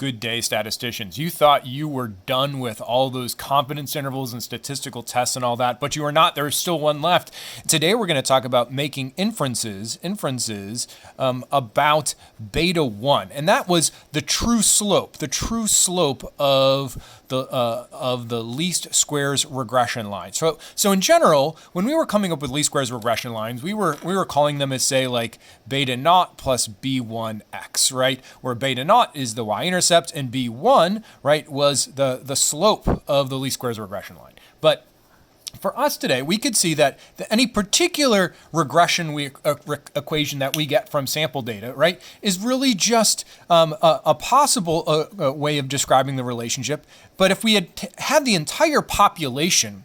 good day, statisticians. You thought you were done with all those confidence intervals and statistical tests and all that, but you are not. There's still one left. Today we're going to talk about making inferences about beta 1, and that was the true slope of the least squares regression line. So in general, when we were coming up with least squares regression lines, we were calling them as, say, like beta naught plus b1x, right? Where beta naught is the y-intercept and b1, right, was the slope of the least squares regression line. But for us today, we could see that any particular regression equation that we get from sample data, right, is really just a possible way of describing the relationship. But if we had the entire population,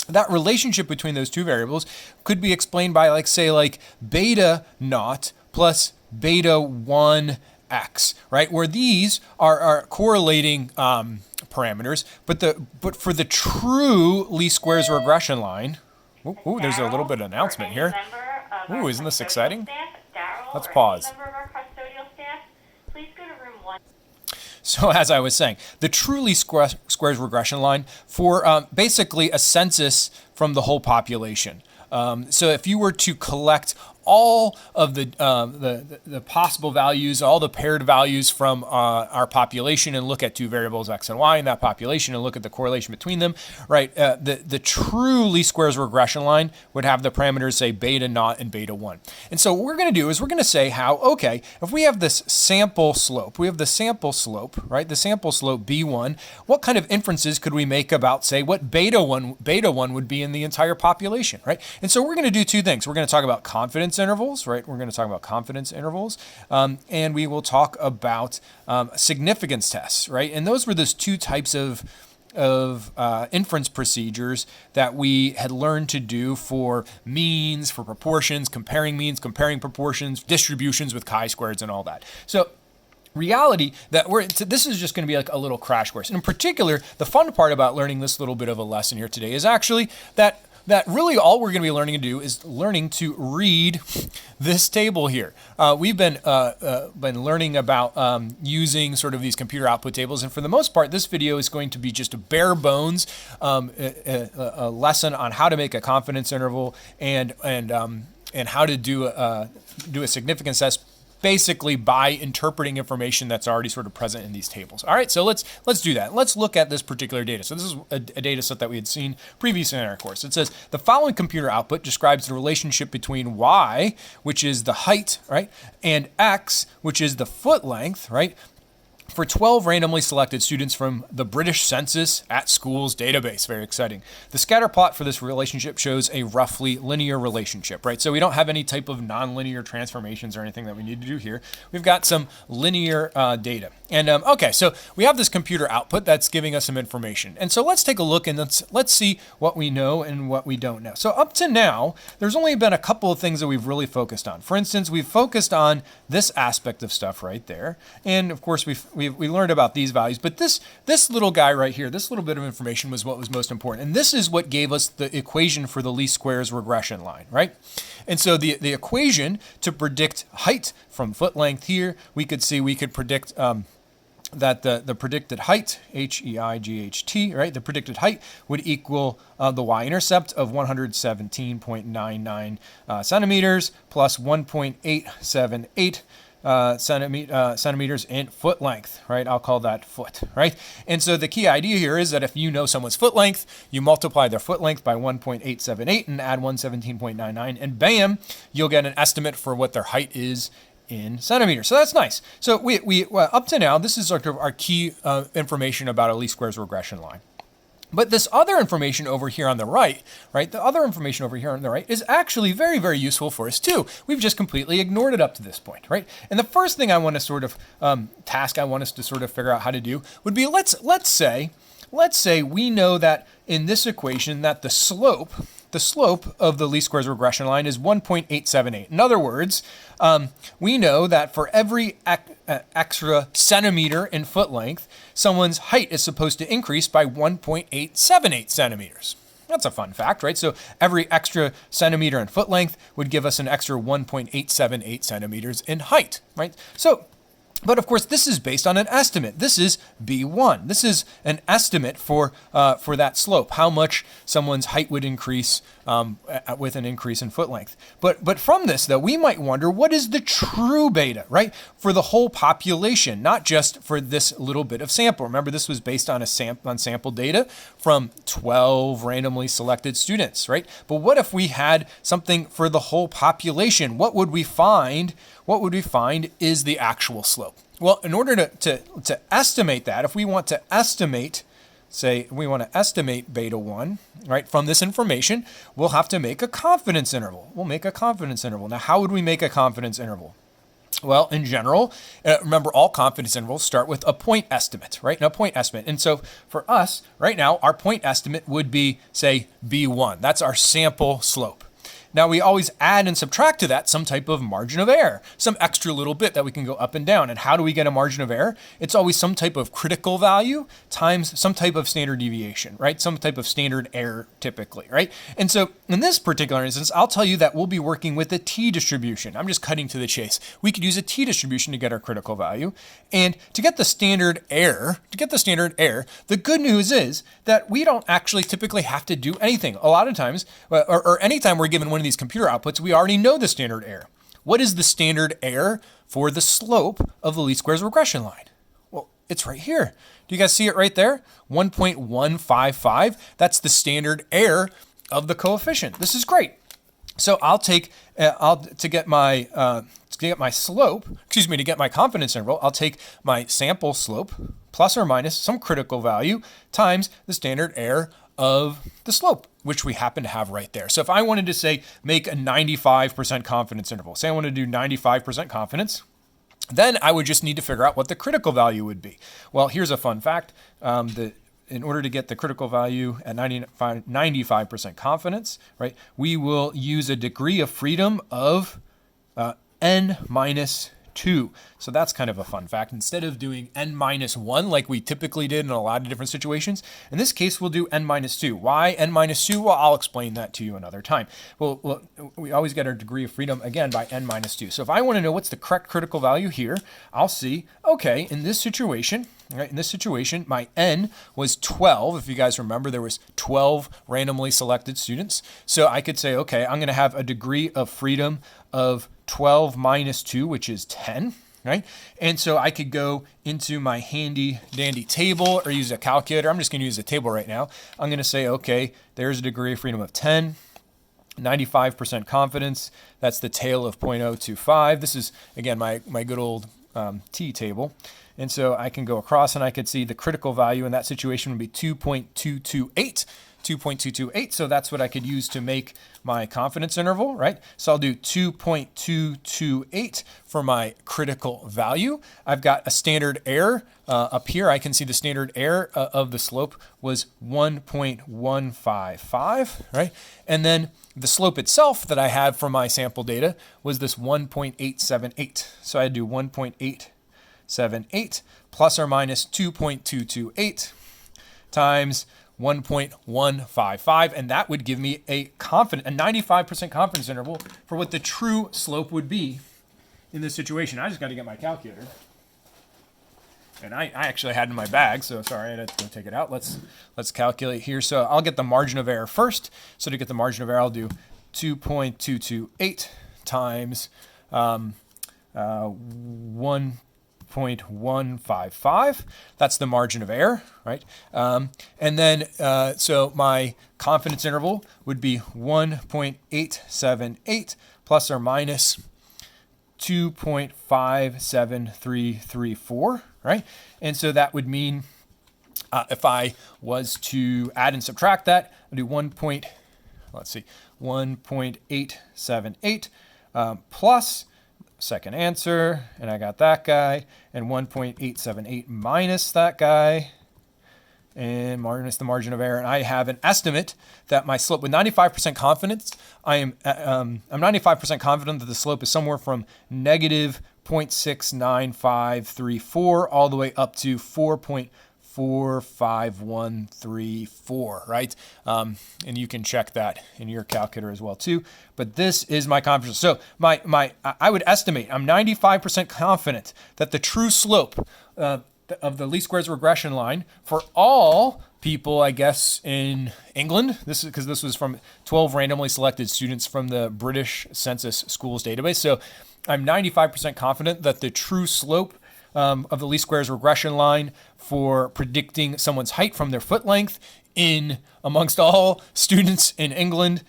that relationship between those two variables could be explained by, like beta naught plus beta 1x, right? Where these are correlating parameters, but for the true least squares regression line, ooh, there's a little bit of announcement here. Ooh, isn't this exciting? Let's pause. So as I was saying, the true least squares regression line for basically a census from the whole population. So if you were to collect all of the possible values, all the paired values from our population, and look at two variables x and y in that population and look at the correlation between them, right? The true least squares regression line would have the parameters, say, beta naught and beta 1. And so what we're going to do is we're going to say how, okay, if we have this sample slope, right, the sample slope b1, what kind of inferences could we make about, say, what beta 1 would be in the entire population, right? And so we're going to do two things. We're going to talk about confidence intervals, right? We're going to talk about confidence intervals, and we will talk about significance tests, right? And those were those two types of inference procedures that we had learned to do for means, for proportions, comparing means, comparing proportions, distributions with chi-squareds and all that. So reality that this is just going to be like a little crash course. And in particular, the fun part about learning this little bit of a lesson here today is actually that really all we're going to be learning to do is learning to read this table here. We've been learning about using sort of these computer output tables, and for the most part, this video is going to be just a bare bones a lesson on how to make a confidence interval and how to do a significance test, basically by interpreting information that's already sort of present in these tables. All right, so let's do that. Let's look at this particular data. So this is a data set that we had seen previously in our course. It says the following computer output describes the relationship between y, which is the height, right, and x, which is the foot length, right, for 12 randomly selected students from the British Census at Schools database. Very exciting. The scatter plot for this relationship shows a roughly linear relationship, right? So we don't have any type of nonlinear transformations or anything that we need to do here. We've got some linear data. And okay, so we have this computer output that's giving us some information. And so let's take a look and let's see what we know and what we don't know. So up to now, there's only been a couple of things that we've really focused on. For instance, we've focused on this aspect of stuff right there. And of course, we learned about these values, but this little guy right here, this little bit of information was what was most important. And this is what gave us the equation for the least squares regression line, right? And so the equation to predict height from foot length here, we could predict that the predicted height, H-E-I-G-H-T, right? The predicted height would equal the y-intercept of 117.99 centimeters plus 1.878 centimeters in foot length, right? I'll call that foot, right? And so the key idea here is that if you know someone's foot length, you multiply their foot length by 1.878 and add 117.99, and bam, you'll get an estimate for what their height is in centimeters. So that's nice. So we up to now, this is our key information about a least squares regression line. But this other information over here on the right, the other information over here on the right is actually very, very useful for us too. We've just completely ignored it up to this point, right? And the first thing I want to sort of task I want us to sort of figure out how to do would be let's say we know that in this equation that the slope of the least squares regression line is 1.878. In other words, we know that for every extra centimeter in foot length, someone's height is supposed to increase by 1.878 centimeters. That's a fun fact, right? So every extra centimeter in foot length would give us an extra 1.878 centimeters in height, right? So But of course, this is based on an estimate. This is B1. This is an estimate for that slope, how much someone's height would increase with an increase in foot length. But from this, though, we might wonder, what is the true beta, right, for the whole population, not just for this little bit of sample? Remember, this was based on sample data from 12 randomly selected students, right? But what if we had something for the whole population? What would we find? What would we find is the actual slope? Well, in order to estimate that, if we want to estimate, say we want to estimate beta 1, right, from this information, we'll have to make a confidence interval. We'll make a confidence interval. Now, how would we make a confidence interval? Well, in general, remember, all confidence intervals start with a point estimate, right? A point estimate. And so for us, right now, our point estimate would be, say, B1. That's our sample slope. Now, we always add and subtract to that some type of margin of error, some extra little bit that we can go up and down. And how do we get a margin of error? It's always some type of critical value times some type of standard deviation, right? Some type of standard error typically, right? And so in this particular instance, I'll tell you that we'll be working with a t-distribution. I'm just cutting to the chase. We could use a t-distribution to get our critical value. And to get the standard error, the good news is that we don't actually typically have to do anything. A lot of times, or anytime we're given one of these computer outputs, we already know the standard error. What is the standard error for the slope of the least squares regression line? Well, it's right here. Do you guys see it right there? 1.155. That's the standard error of the coefficient. This is great. So I'll take to get my confidence interval, I'll take my sample slope plus or minus some critical value times the standard error of the slope, which we happen to have right there. So if I wanted to say make a 95% confidence interval, say I want to do 95% confidence, then I would just need to figure out what the critical value would be. Well, here's a fun fact. In order to get the critical value at 95% confidence, right, we will use a degree of freedom of n minus 2. So that's kind of a fun fact. Instead of doing n minus 1 like we typically did in a lot of different situations, in this case we'll do n minus 2. Why n minus 2? Well, I'll explain that to you another time. Well, we always get our degree of freedom again by n minus 2. So if I want to know what's the correct critical value here, I'll see, okay, in this situation, my n was 12. If you guys remember, there was 12 randomly selected students. So I could say, okay, I'm going to have a degree of freedom of 12 minus 2, which is 10, right? And so I could go into my handy dandy table or use a calculator. I'm just going to use a table right now. I'm going to say, okay, there's a degree of freedom of 10, 95% confidence. That's the tail of 0.025. This is, again, my good old T table. And so I can go across and I could see the critical value in that situation would be 2.228. 2.228, so that's what I could use to make my confidence interval, right? So I'll do 2.228 for my critical value. I've got a standard error up here. I can see the standard error of the slope was 1.155, right? And then the slope itself that I have from my sample data was this 1.878. So I do 1.878 plus or minus 2.228 times 1.155, and that would give me a 95% confidence interval for what the true slope would be in this situation. I just got to get my calculator, and I actually had it in my bag, so sorry, I had to go take it out. Let's calculate here. So I'll get the margin of error first. So to get the margin of error, I'll do 2.228 times 1.155. That's the margin of error, right? And then, so my confidence interval would be 1.878 plus or minus 2.57334, right? And so that would mean if I was to add and subtract that, I'll do 1.878 plus second answer, and I got that guy, and 1.878 minus that guy, and minus the margin of error, and I have an estimate that my slope with 95% confidence, I'm 95% confident that the slope is somewhere from negative 0.69534 all the way up to 4.4 0.45134, right? And you can check that in your calculator as well too. But this is my confidence. So I would estimate, I'm 95% confident that the true slope of the least squares regression line for all people, I guess, in England, this is because this was from 12 randomly selected students from the British Census Schools database. So I'm 95% confident that the true slope of the least squares regression line for predicting someone's height from their foot length in amongst all students in England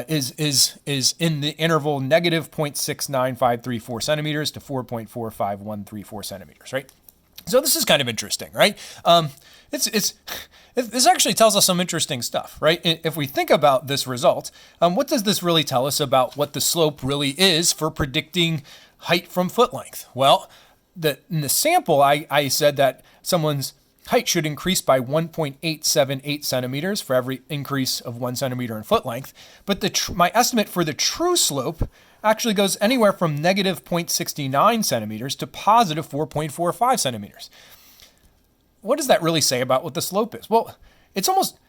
is in the interval negative 0.69534 centimeters to 4.45134 centimeters, right? So this is kind of interesting, right? This actually tells us some interesting stuff, right? If we think about this result, what does this really tell us about what the slope really is for predicting height from foot length? Well, in the sample, I said that someone's height should increase by 1.878 centimeters for every increase of 1 centimeter in foot length. But my estimate for the true slope actually goes anywhere from negative 0.69 centimeters to positive 4.45 centimeters. What does that really say about what the slope is? Well, it's almost,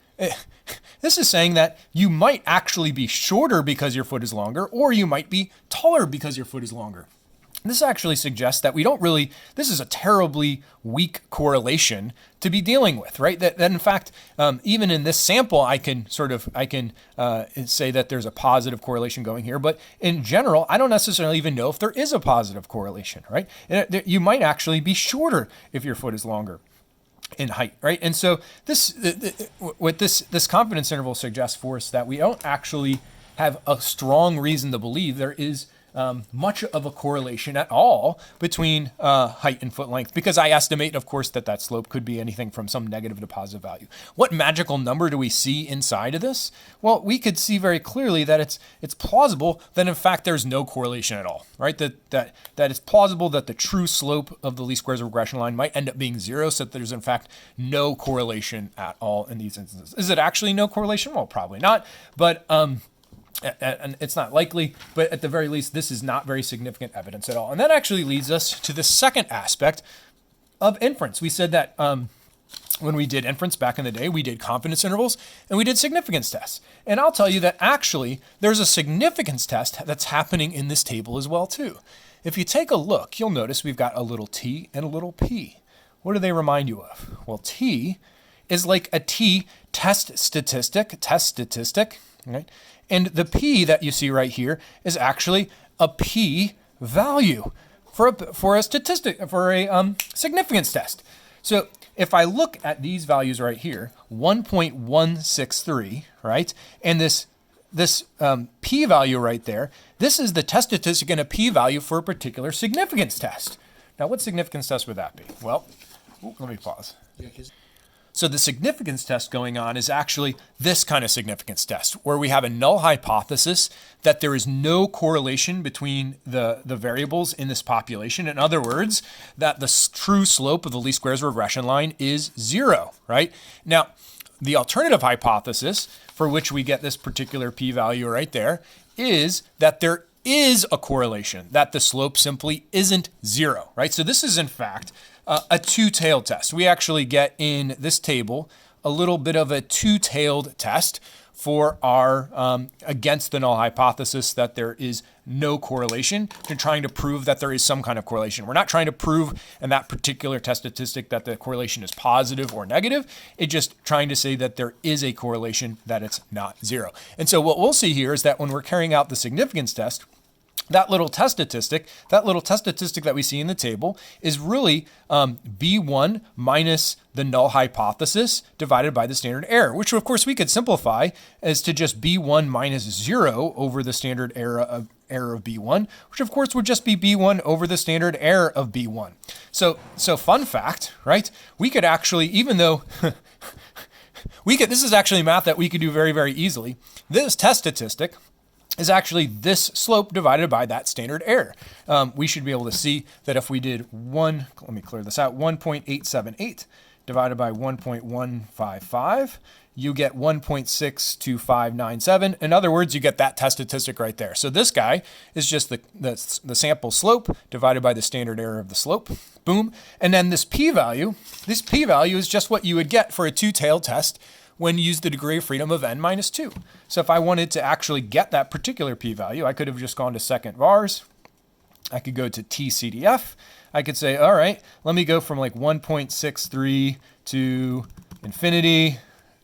this is saying that you might actually be shorter because your foot is longer, or you might be taller because your foot is longer. This actually suggests that this is a terribly weak correlation to be dealing with, right? That in fact, even in this sample, I can say that there's a positive correlation going here, but in general, I don't necessarily even know if there is a positive correlation, right? You might actually be shorter if your foot is longer in height, right? And so what this confidence interval suggests for us that we don't actually have a strong reason to believe there is much of a correlation at all between height and foot length, because I estimate, of course, that slope could be anything from some negative to positive value. What magical number do we see inside of this? Well, we could see very clearly that it's plausible that in fact there's no correlation at all, right? That it's plausible that the true slope of the least squares regression line might end up being 0, so that there's in fact no correlation at all in these instances. Is it actually no correlation? Well, probably not, but and it's not likely, but at the very least, this is not very significant evidence at all. And that actually leads us to the second aspect of inference. We said that when we did inference back in the day, we did confidence intervals and we did significance tests. And I'll tell you that actually there's a significance test that's happening in this table as well too. If you take a look, you'll notice we've got a little t and a little p. What do they remind you of? Well, t is like a t test statistic, right? And the p that you see right here is actually a p value for a statistic, for a significance test. So if I look at these values right here, 1.163, right, and this p value right there, this is the test statistic and a p value for a particular significance test. Now, what significance test would that be? Well, let me pause. So the significance test going on is actually this kind of significance test, where we have a null hypothesis that there is no correlation between the variables in this population. In other words, that the true slope of the least squares regression line is 0, right? Now, the alternative hypothesis, for which we get this particular p-value right there, is that there is a correlation, that the slope simply isn't 0, right? So this is in fact a two-tailed test. We actually get in this table a little bit of a two-tailed test for our against the null hypothesis that there is no correlation, to trying to prove that there is some kind of correlation. We're not trying to prove in that particular test statistic that the correlation is positive or negative. It's just trying to say that there is a correlation, that it's not 0. And so what we'll see here is that when we're carrying out the significance test, that little test statistic that we see in the table is really B1 minus the null hypothesis divided by the standard error, which of course we could simplify as to just B1 minus 0 over the standard error of B1, which of course would just be B1 over the standard error of B1. So fun fact, right? We could actually, even though this is actually math that we could do very, very easily. This test statistic is actually this slope divided by that standard error. We should be able to see that if we did 1.878 divided by 1.155, you get 1.62597. In other words, you get that test statistic right there. So this guy is just the sample slope divided by the standard error of the slope. boom. And then this p-value is just what you would get for a two-tailed test when you use the degree of freedom of n minus 2. So if I wanted to actually get that particular p-value, I could have just gone to second vars. I could go to TCDF. I could say, all right, let me go from like 1.63 to infinity,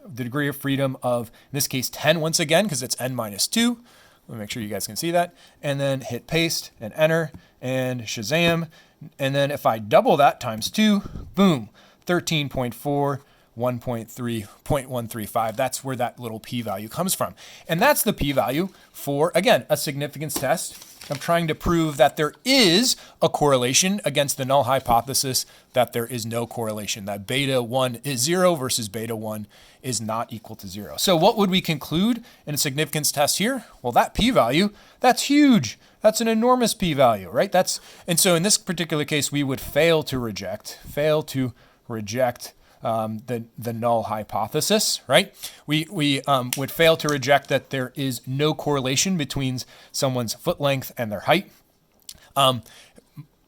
the degree of freedom of, in this case, 10 once again, because it's n minus 2. Let me make sure you guys can see that. And then hit paste and enter and Shazam. And then if I double that times 2, boom, 13.4, 1.3.135. That's where that little p-value comes from. And that's the p-value for, again, a significance test. I'm trying to prove that there is a correlation against the null hypothesis that there is no correlation, that beta 1 is 0 versus beta 1 is not equal to 0. So what would we conclude in a significance test here? Well, that p-value, that's huge. That's an enormous p-value, right? And so in this particular case, we would fail to reject the null hypothesis, right? We would fail to reject that there is no correlation between someone's foot length and their height.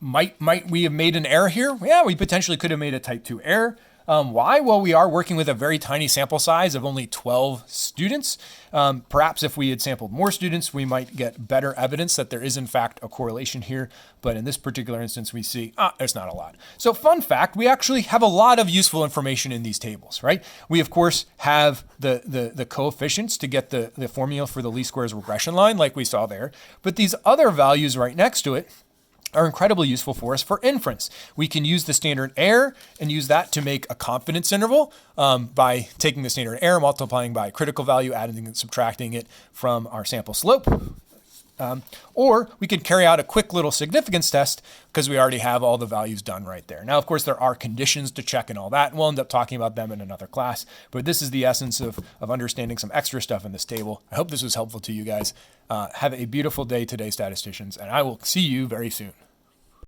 Might we have made an error here? Yeah, we potentially could have made a type 2 error. Why? Well, we are working with a very tiny sample size of only 12 students. Perhaps if we had sampled more students, we might get better evidence that there is in fact a correlation here. But in this particular instance, we see, there's not a lot. So fun fact, we actually have a lot of useful information in these tables, right? We of course have the coefficients to get the formula for the least squares regression line like we saw there. But these other values right next to it are incredibly useful for us for inference. We can use the standard error and use that to make a confidence interval by taking the standard error, multiplying by a critical value, adding and subtracting it from our sample slope. Or we could carry out a quick little significance test because we already have all the values done right there. Now, of course, there are conditions to check and all that, and we'll end up talking about them in another class. But this is the essence of understanding some extra stuff in this table. I hope this was helpful to you guys. Have a beautiful day today, statisticians, and I will see you very soon.